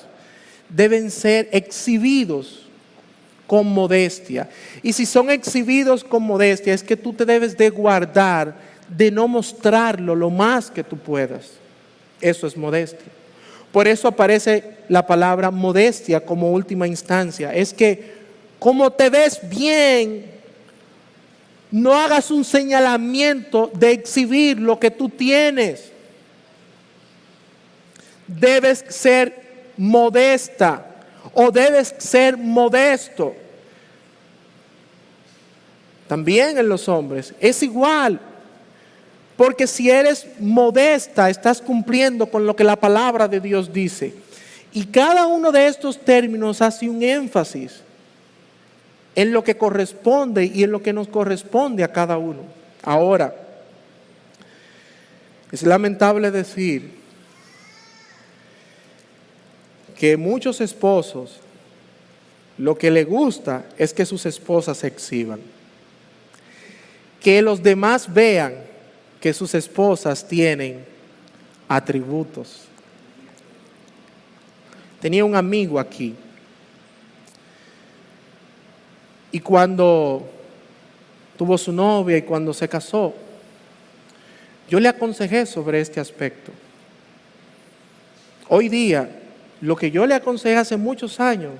deben ser exhibidos con modestia. Y si son exhibidos con modestia, es que tú te debes de guardar de no mostrarlo lo más que tú puedas. Eso es modestia. Por eso aparece la palabra modestia como última instancia. Es que como te ves bien, no hagas un señalamiento de exhibir lo que tú tienes. Debes ser modesta o debes ser modesto. También en los hombres es igual. Porque si eres modesta, estás cumpliendo con lo que la palabra de Dios dice. Y cada uno de estos términos hace un énfasis en lo que corresponde y en lo que nos corresponde a cada uno. Ahora, es lamentable decir que muchos esposos lo que les gusta es que sus esposas se exhiban. Que los demás vean que sus esposas tienen atributos. Tenía un amigo aquí, y cuando tuvo su novia y cuando se casó, yo le aconsejé sobre este aspecto. Hoy día, lo que yo le aconsejé hace muchos años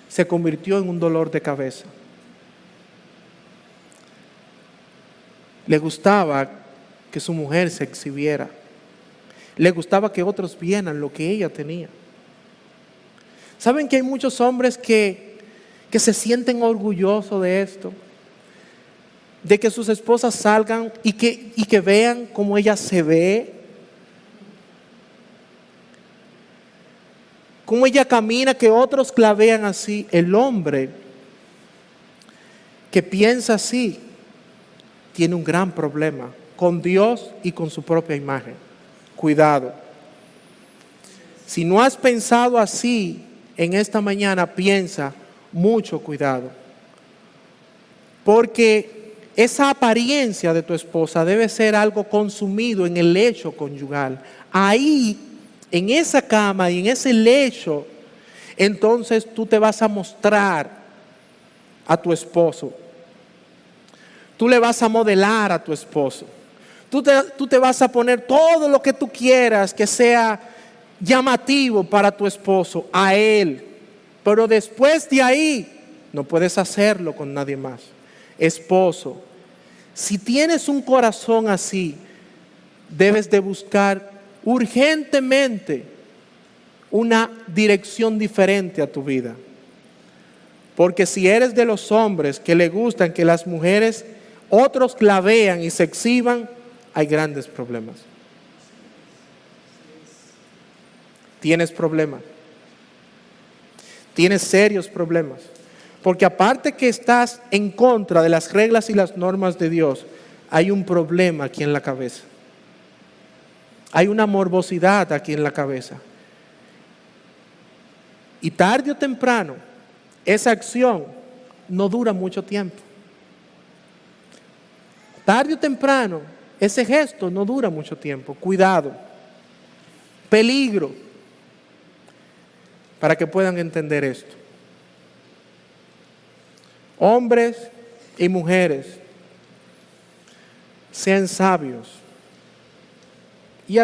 se convirtió en un dolor de cabeza. Le gustaba que su mujer se exhibiera. Le gustaba que otros vieran lo que ella tenía. ¿Saben que hay muchos hombres que se sienten orgullosos de esto? De que sus esposas salgan y que vean cómo ella se ve, cómo ella camina, que otros la vean así. El hombre que piensa así tiene un gran problema con Dios y con su propia imagen. Cuidado. Si no has pensado así en esta mañana, piensa mucho cuidado. Porque esa apariencia de tu esposa debe ser algo consumido en el lecho conyugal. Ahí, en esa cama y en ese lecho, entonces tú te vas a mostrar a tu esposo. Tú le vas a modelar a tu esposo. Tú te vas a poner todo lo que tú quieras que sea llamativo para tu esposo, a él. Pero después de ahí, no puedes hacerlo con nadie más. Esposo, si tienes un corazón así, debes de buscar urgentemente una dirección diferente a tu vida. Porque si eres de los hombres que le gustan que las mujeres, otros la vean y se exhiban, hay grandes problemas. Tienes problemas. Tienes serios problemas. Porque aparte que estás en contra de las reglas y las normas de Dios, hay un problema aquí en la cabeza. Hay una morbosidad aquí en la cabeza. Y tarde o temprano, esa acción no dura mucho tiempo. Tarde o temprano, ese gesto no dura mucho tiempo. Cuidado. Peligro. Para que puedan entender esto. Hombres y mujeres, sean sabios. y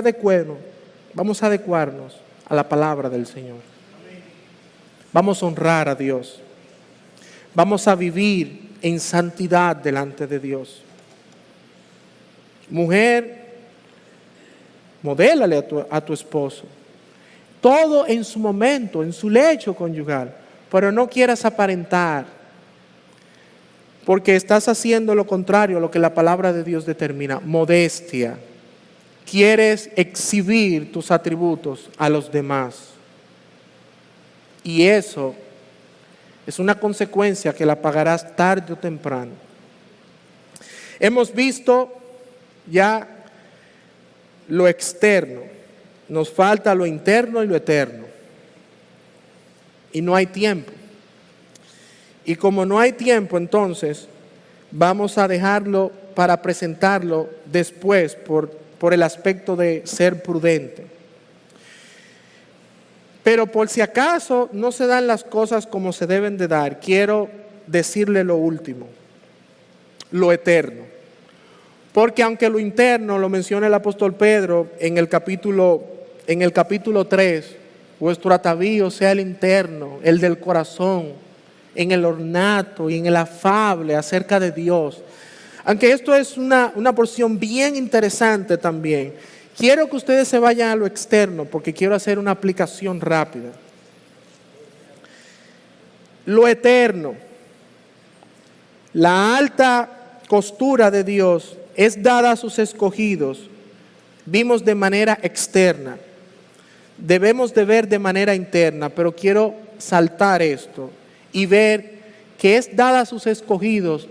vamos a adecuarnos a la palabra del Señor. Vamos a honrar a Dios. Vamos a vivir en santidad delante de Dios. Mujer, modélale a tu esposo. Todo en su momento, en su lecho conyugal. Pero no quieras aparentar, porque estás haciendo lo contrario a lo que la palabra de Dios determina. Modestia. Quieres exhibir tus atributos a los demás. Y eso es una consecuencia que la pagarás tarde o temprano. Hemos visto ya lo externo. Nos falta lo interno y lo eterno. Y no hay tiempo. Y como no hay tiempo, entonces vamos a dejarlo para presentarlo después por el aspecto de ser prudente. Pero por si acaso no se dan las cosas como se deben de dar, quiero decirle lo último, lo eterno. Porque aunque lo interno lo menciona el apóstol Pedro en el capítulo 3, vuestro atavío sea el interno, el del corazón, en el ornato y en el afable acerca de Dios. Aunque esto es una porción bien interesante también, quiero que ustedes se vayan a lo externo porque quiero hacer una aplicación rápida. Lo eterno, la alta costura de Dios es dada a sus escogidos, vimos de manera externa. Debemos de ver de manera interna, pero quiero saltar esto y ver que es dada a sus escogidos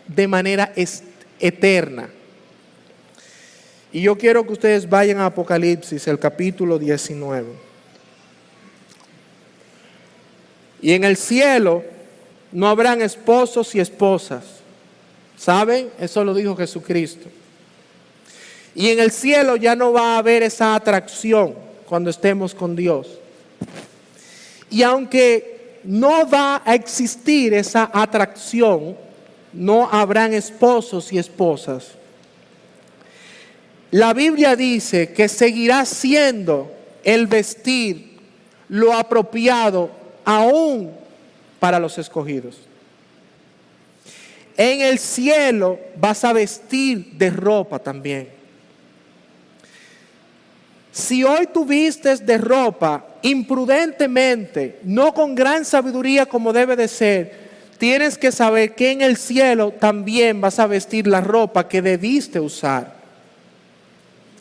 de manera eterna. Y yo quiero que ustedes vayan a Apocalipsis, el capítulo 19. Y en el cielo no habrán esposos y esposas. ¿Saben? Eso lo dijo Jesucristo. Y en el cielo ya no va a haber esa atracción cuando estemos con Dios. Y aunque no va a existir esa atracción, no habrán esposos y esposas. La Biblia dice que seguirá siendo el vestir lo apropiado aún para los escogidos. En el cielo vas a vestir de ropa también. Si hoy tú vistes de ropa imprudentemente, no con gran sabiduría como debe de ser, tienes que saber que en el cielo también vas a vestir la ropa que debiste usar.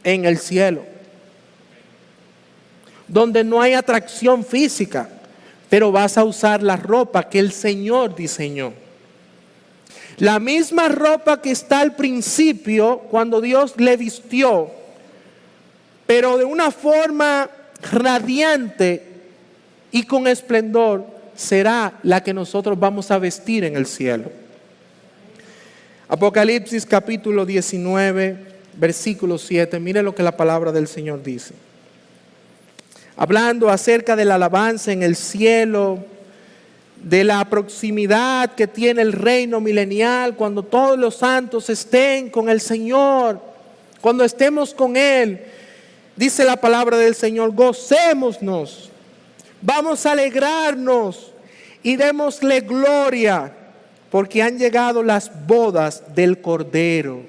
En el cielo. Donde no hay atracción física, pero vas a usar la ropa que el Señor diseñó. La misma ropa que está al principio cuando Dios le vistió, pero de una forma radiante y con esplendor, será la que nosotros vamos a vestir en el cielo. Apocalipsis capítulo 19, versículo 7, mire lo que la palabra del Señor dice. Hablando acerca de la alabanza en el cielo, de la proximidad que tiene el reino milenial, cuando todos los santos estén con el Señor, cuando estemos con Él, dice la palabra del Señor, gocémonos, vamos a alegrarnos y démosle gloria, porque han llegado las bodas del Cordero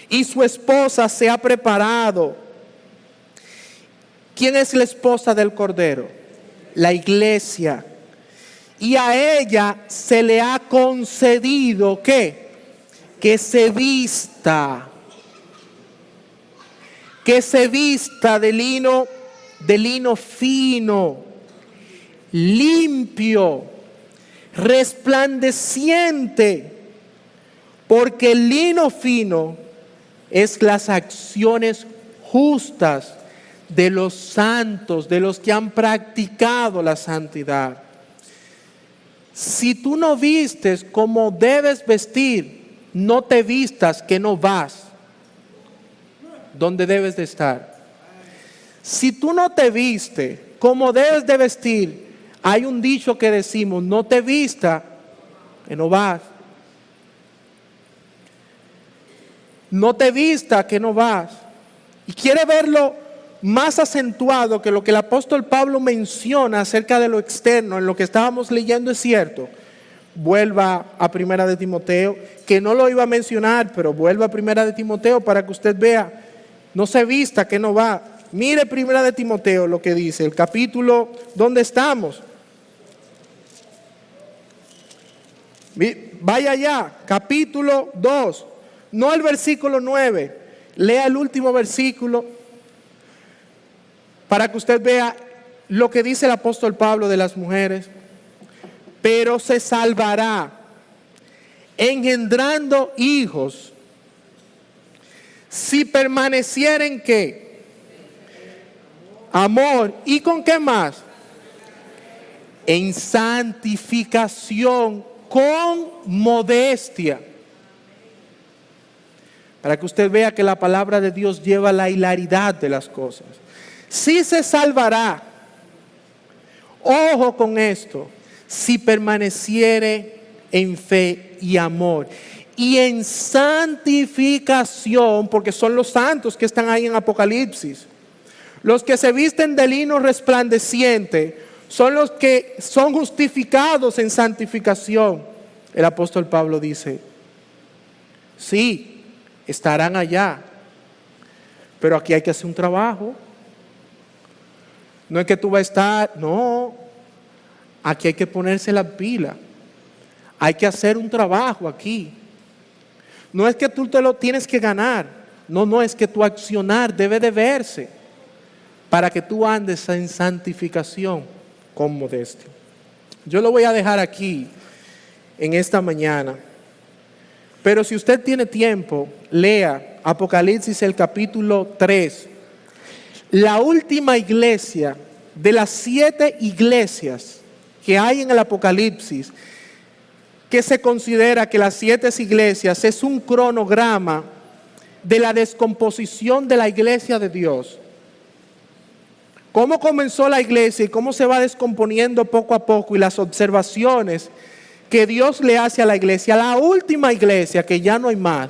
y su esposa se ha preparado. ¿Quién es la esposa del Cordero? La iglesia. Y a ella se le ha concedido ¿qué? Que se vista de lino fino, limpio, resplandeciente, porque el lino fino es las acciones justas de los santos, de los que han practicado la santidad. Si tú no vistes como debes vestir, no te vistas que no vas donde debes de estar. Si tú no te vistes como debes de vestir, hay un dicho que decimos, no te vista que no vas. No te vista que no vas. y quiere verlo más acentuado que lo que el apóstol Pablo menciona acerca de lo externo, en lo que estábamos leyendo es cierto, vuelva a Primera de Timoteo, que no lo iba a mencionar, pero vuelva a Primera de Timoteo para que usted vea, no se vista que no va. Mire Primera de Timoteo lo que dice, el capítulo donde estamos. Vaya allá, capítulo 2, no el versículo 9, lea el último versículo para que usted vea lo que dice el apóstol Pablo de las mujeres. Pero se salvará engendrando hijos si permanecieren ¿qué? Amor. ¿Y con qué más? En santificación con modestia. Para que usted vea que la palabra de Dios lleva la hilaridad de las cosas. Si se salvará, ojo con esto, si permaneciere en fe y amor y en santificación, porque son los santos que están ahí en Apocalipsis. Los que se visten de lino resplandeciente son los que son justificados en santificación. El apóstol Pablo dice, sí, estarán allá, pero aquí hay que hacer un trabajo. No es que tú vas a estar, no, aquí hay que ponerse la pila, hay que hacer un trabajo aquí. No es que tú te lo tienes que ganar, no, es que tu accionar debe de verse para que tú andes en santificación con modestia. Yo lo voy a dejar aquí en esta mañana, pero si usted tiene tiempo, lea Apocalipsis el capítulo 3. La última iglesia de las 7 iglesias que hay en el Apocalipsis, que se considera que las 7 iglesias es un cronograma de la descomposición de la iglesia de Dios. Cómo comenzó la iglesia y cómo se va descomponiendo poco a poco y las observaciones que Dios le hace a la iglesia, la última iglesia que ya no hay más.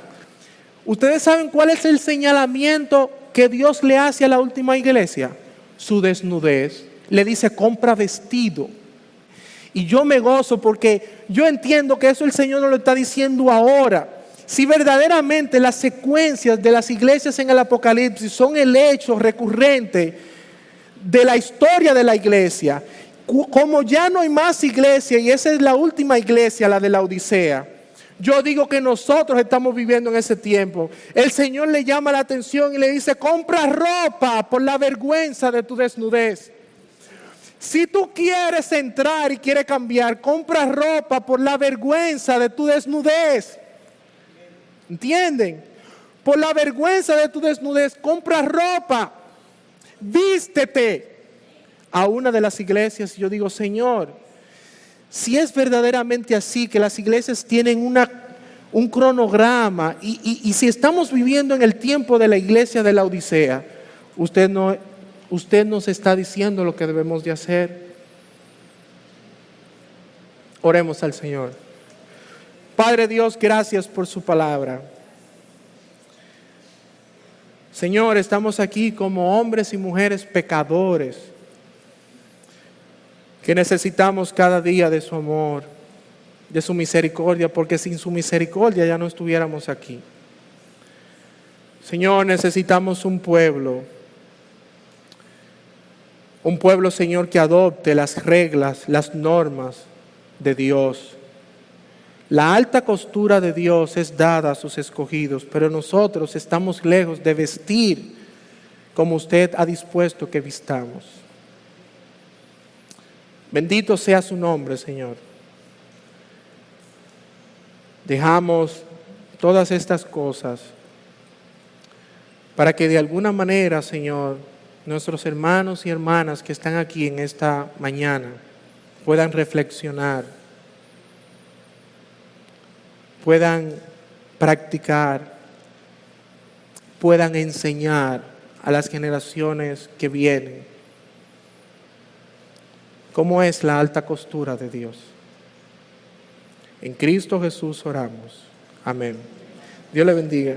¿Ustedes saben cuál es el señalamiento que Dios le hace a la última iglesia? Su desnudez. Le dice, compra vestido. Y yo me gozo porque yo entiendo que eso el Señor no lo está diciendo ahora. Si verdaderamente las secuencias de las iglesias en el Apocalipsis son el hecho recurrente de la historia de la iglesia, como ya no hay más iglesia y esa es la última iglesia, la de la Odisea, yo digo que nosotros estamos viviendo en ese tiempo. El Señor le llama la atención y le dice, compra ropa por la vergüenza de tu desnudez. Si tú quieres entrar y quieres cambiar, compra ropa por la vergüenza de tu desnudez. ¿Entienden? Por la vergüenza de tu desnudez, compra ropa. Vístete. A una de las iglesias, yo digo, Señor, si es verdaderamente así, que las iglesias tienen un cronograma, y si estamos viviendo en el tiempo de la iglesia de la Odisea, usted nos está diciendo lo que debemos de hacer. Oremos al Señor. Padre Dios, gracias por su palabra. Señor, estamos aquí como hombres y mujeres pecadores, que necesitamos cada día de su amor, de su misericordia, porque sin su misericordia ya no estuviéramos aquí. Señor, necesitamos un pueblo, Señor, que adopte las reglas, las normas de Dios. La alta costura de Dios es dada a sus escogidos, pero nosotros estamos lejos de vestir como usted ha dispuesto que vistamos. Bendito sea su nombre, Señor. Dejamos todas estas cosas para que de alguna manera, Señor, nuestros hermanos y hermanas que están aquí en esta mañana puedan reflexionar, puedan practicar, puedan enseñar a las generaciones que vienen cómo es la alta costura de Dios. En Cristo Jesús oramos. Amén. Dios le bendiga.